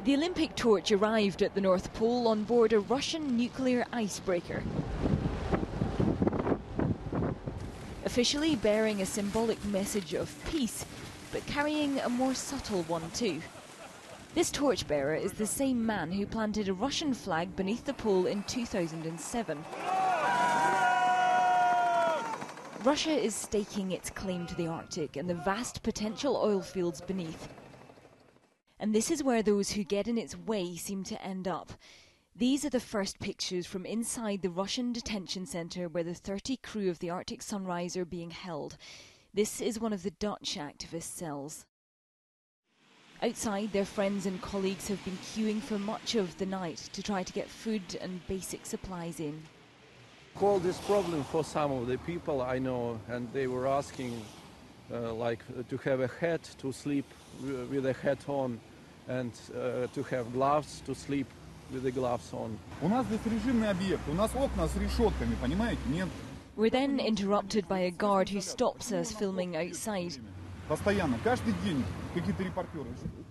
The Olympic torch arrived at the North Pole on board a Russian nuclear icebreaker. Officially bearing a symbolic message of peace, but carrying a more subtle one too. This torchbearer is the same man who planted a Russian flag beneath the pole in 2007. Russia is staking its claim to the Arctic and the vast potential oil fields beneath. And this is where those who get in its way seem to end up. These are the first pictures from inside the Russian detention centre where the 30 crew of the Arctic Sunrise are being held. This is one of the Dutch activist cells. Outside, their friends and colleagues have been queuing for much of the night to try to get food and basic supplies in. Call this problem for some of the people I know, and they were asking to have a hat to sleep with a hat on, and to have gloves to sleep with the gloves on. We're then interrupted by a guard who stops us filming outside.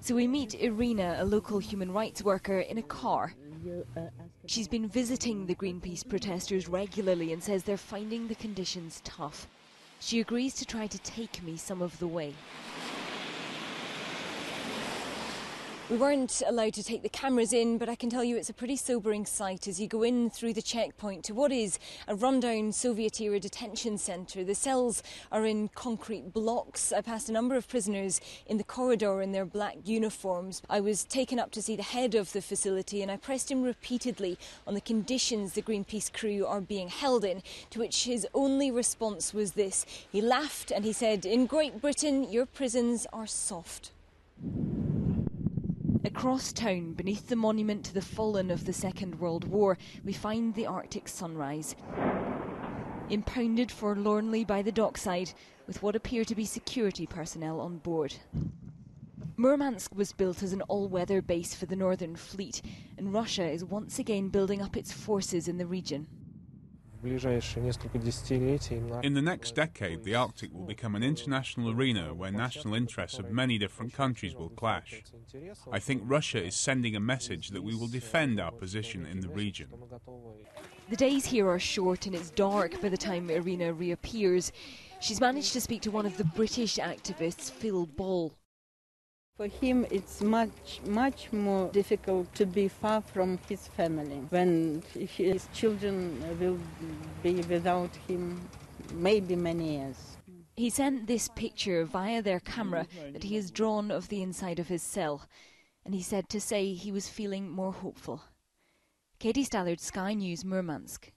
So we meet Irina, a local human rights worker, in a car. She's been visiting the Greenpeace protesters regularly and says they're finding the conditions tough. She agrees to try to take me some of the way. We weren't allowed to take the cameras in, but I can tell you it's a pretty sobering sight as you go in through the checkpoint to what is a rundown Soviet-era detention centre. The cells are in concrete blocks. I passed a number of prisoners in the corridor in their black uniforms. I was taken up to see the head of the facility and I pressed him repeatedly on the conditions the Greenpeace crew are being held in, to which his only response was this. He laughed and he said, "In Great Britain, your prisons are soft." Across town, beneath the monument to the fallen of the Second World War, we find the Arctic Sunrise. Impounded forlornly by the dockside, with what appear to be security personnel on board. Murmansk was built as an all-weather base for the Northern Fleet, and Russia is once again building up its forces in the region. In the next decade, the Arctic will become an international arena where national interests of many different countries will clash. I think Russia is sending a message that we will defend our position in the region. The days here are short and it's dark by the time Irina reappears. She's managed to speak to one of the British activists, Phil Ball. For him, it's much more difficult to be far from his family, when his children will be without him maybe many years. He sent this picture via their camera that he has drawn of the inside of his cell, and he said to say he was feeling more hopeful. Katie Stallard, Sky News, Murmansk.